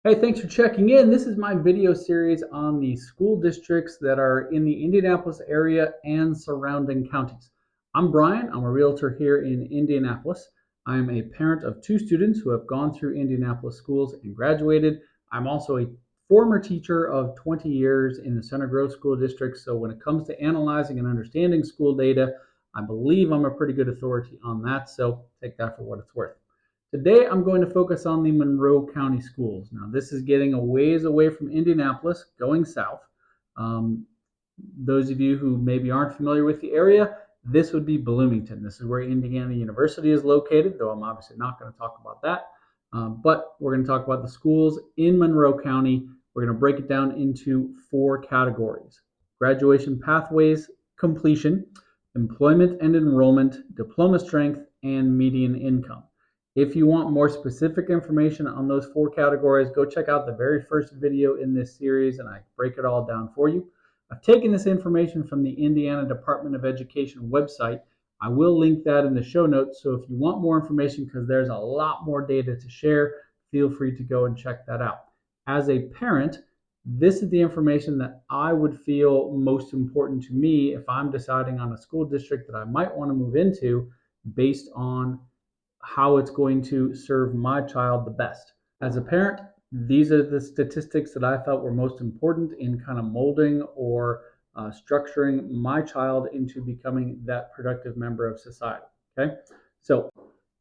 Hey, thanks for checking in. This is my video series on the school districts that are in the Indianapolis area and surrounding counties. I'm Brian. I'm a realtor here in Indianapolis. I'm a parent of two students who have gone through Indianapolis schools and graduated. I'm also a former teacher of 20 years in the Center Grove School District. So when it comes to analyzing and understanding school data, I believe I'm a pretty good authority on that. So take that for what it's worth. Today, I'm going to focus on the Monroe County schools. Now, this is getting a ways away from Indianapolis, going south. Um, those of you who maybe aren't familiar with the area, this would be Bloomington. This is where Indiana University is located, though I'm obviously not going to talk about that. But we're going to talk about the schools in Monroe County. We're going to break it down into four categories: graduation pathways completion, employment and enrollment, diploma strength, and median income. If you want more specific information on those four categories, go check out the very first video in this series and I break it all down for you. I've taken this information from the Indiana Department of Education website. I will link that in the show notes, so if you want more information, because there's a lot more data to share, feel free to go and check that out. As a parent, this is the information that I would feel most important to me if I'm deciding on a school district that I might want to move into based on how it's going to serve my child the best. As a parent, these are the statistics that I felt were most important in kind of molding or structuring my child into becoming that productive member of society. Okay, so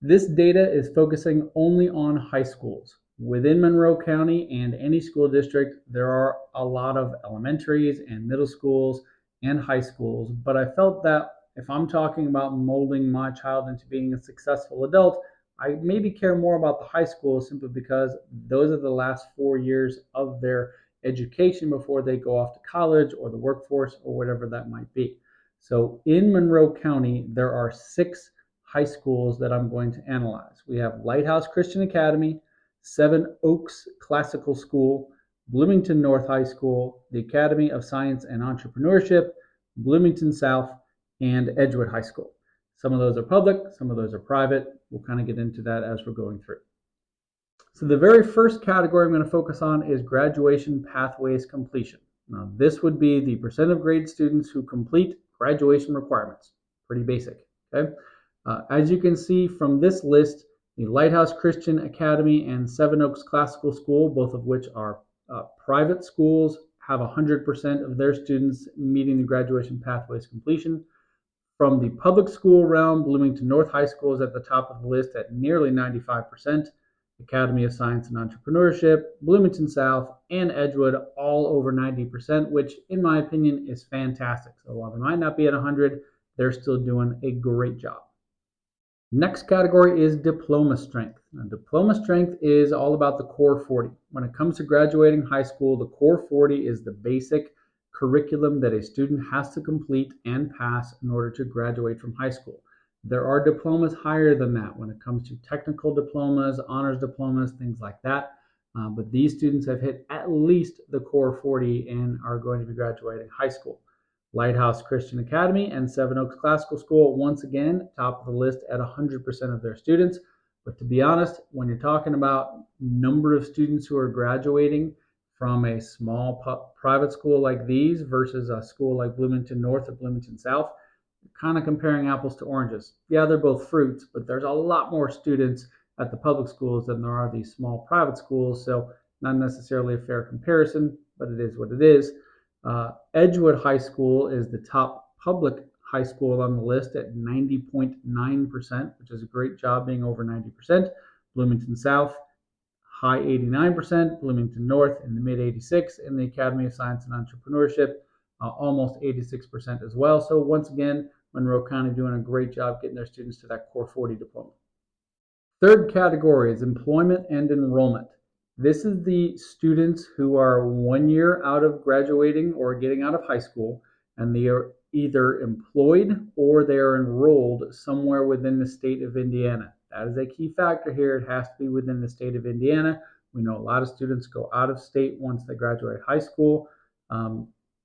this data is focusing only on high schools. Within Monroe County and any school district, there are a lot of elementaries and middle schools and high schools, but I felt that if I'm talking about molding my child into being a successful adult, I maybe care more about the high schools simply because those are the last 4 years of their education before they go off to college or the workforce or whatever that might be. So in Monroe County, there are 6 high schools that I'm going to analyze. We have Lighthouse Christian Academy, Seven Oaks Classical School, Bloomington North High School, the Academy of Science and Entrepreneurship, Bloomington South, and Edgewood High School. Some of those are public, some of those are private. We'll kind of get into that as we're going through. So the very first category I'm going to focus on is graduation pathways completion. Now, this would be the percent of grade students who complete graduation requirements. Pretty basic, okay? As you can see from this list, the Lighthouse Christian Academy and Seven Oaks Classical School, both of which are private schools, have 100% of their students meeting the graduation pathways completion. From the public school realm, Bloomington North High School is at the top of the list at nearly 95%. Academy of Science and Entrepreneurship, Bloomington South, and Edgewood all over 90%, which in my opinion is fantastic. So while they might not be at 100, they're still doing a great job. Next category is diploma strength. Now, diploma strength is all about the core 40. When it comes to graduating high school, the core 40 is the basic curriculum that a student has to complete and pass in order to graduate from high school. There are diplomas higher than that when it comes to technical diplomas, honors diplomas, things like that. But these students have hit at least the core 40 and are going to be graduating high school. Lighthouse Christian Academy and Seven Oaks Classical School, once again, top of the list at 100% of their students. But to be honest, when you're talking about number of students who are graduating from a small private school like these versus a school like Bloomington North or Bloomington South, kind of comparing apples to oranges. Yeah, they're both fruits, but there's a lot more students at the public schools than there are these small private schools, so not necessarily a fair comparison, but it is what it is. Edgewood High School is the top public high school on the list at 90.9%, which is a great job being over 90%. Bloomington South, high 89%, Bloomington North in the mid 86%, and the Academy of Science and Entrepreneurship, almost 86% as well. So once again, Monroe County doing a great job getting their students to that core 40 diploma. Third category is employment and enrollment. This is the students who are 1 year out of graduating or getting out of high school, and they are either employed or they are enrolled somewhere within the state of Indiana. That is a key factor here. It has to be within the state of Indiana. We know a lot of students go out of state once they graduate high school.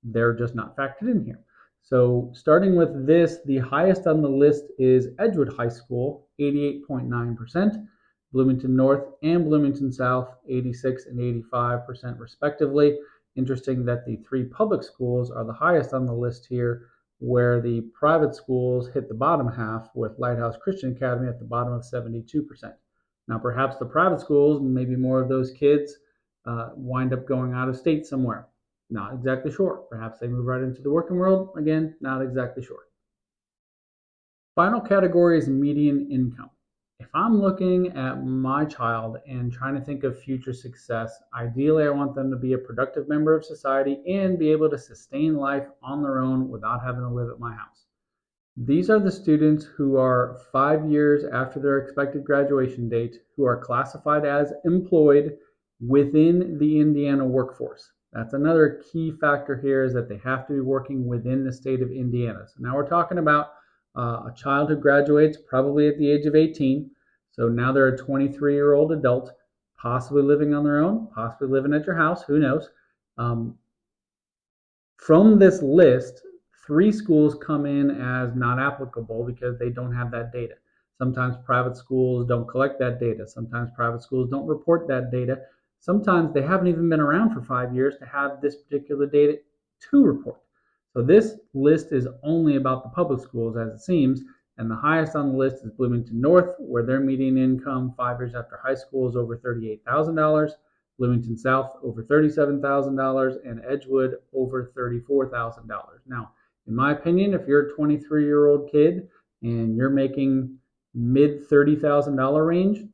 They're just not factored in here. So starting with this, the highest on the list is Edgewood High School, 88.9%. Bloomington North and Bloomington South, 86 and 85% respectively. Interesting that the three public schools are the highest on the list here, where the private schools hit the bottom half, with Lighthouse Christian Academy at the bottom of 72%. Now, perhaps the private schools, maybe more of those kids wind up going out of state somewhere. Not exactly sure. Perhaps they move right into the working world. Again, not exactly sure. Final category is median income. If I'm looking at my child and trying to think of future success, ideally I want them to be a productive member of society and be able to sustain life on their own without having to live at my house. These are the students who are 5 years after their expected graduation date, who are classified as employed within the Indiana workforce. That's another key factor here, is that they have to be working within the state of Indiana. So now we're talking about a child who graduates probably at the age of 18. So now they're a 23-year-old adult, possibly living on their own, possibly living at your house, who knows. From this list, 3 schools come in as not applicable because they don't have that data. Sometimes private schools don't collect that data. Sometimes private schools don't report that data. Sometimes they haven't even been around for 5 years to have this particular data to report. So this list is only about the public schools, as it seems, and the highest on the list is Bloomington North, where their median income 5 years after high school is over $38,000. Bloomington South over $37,000, and Edgewood over $34,000. Now, in my opinion, if you're a 23-year-old kid and you're making mid $30,000 range,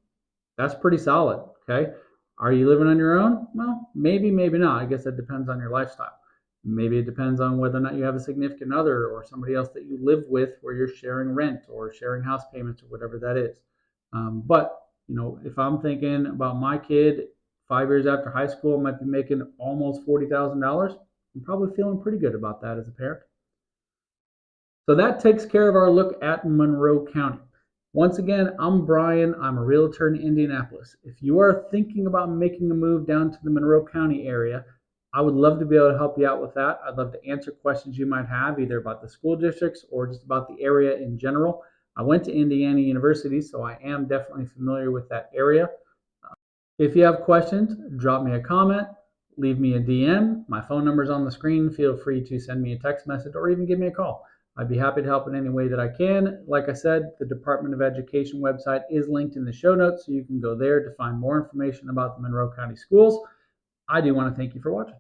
that's pretty solid, okay? Are you living on your own? Well, maybe, maybe not. I guess that depends on your lifestyle. Maybe it depends on whether or not you have a significant other or somebody else that you live with, where you're sharing rent or sharing house payments or whatever that is. But if I'm thinking about my kid 5 years after high school, might be making almost $40,000, I'm probably feeling pretty good about that as a parent. So that takes care of our look at Monroe County. Once again, I'm Brian. I'm a realtor in Indianapolis. If you are thinking about making a move down to the Monroe County area, I would love to be able to help you out with that. I'd love to answer questions you might have, either about the school districts or just about the area in general. I went to Indiana University, so I am definitely familiar with that area. If you have questions, drop me a comment, leave me a DM. My phone number is on the screen. Feel free to send me a text message or even give me a call. I'd be happy to help in any way that I can. Like I said, the Department of Education website is linked in the show notes, so you can go there to find more information about the Monroe County schools. I do want to thank you for watching.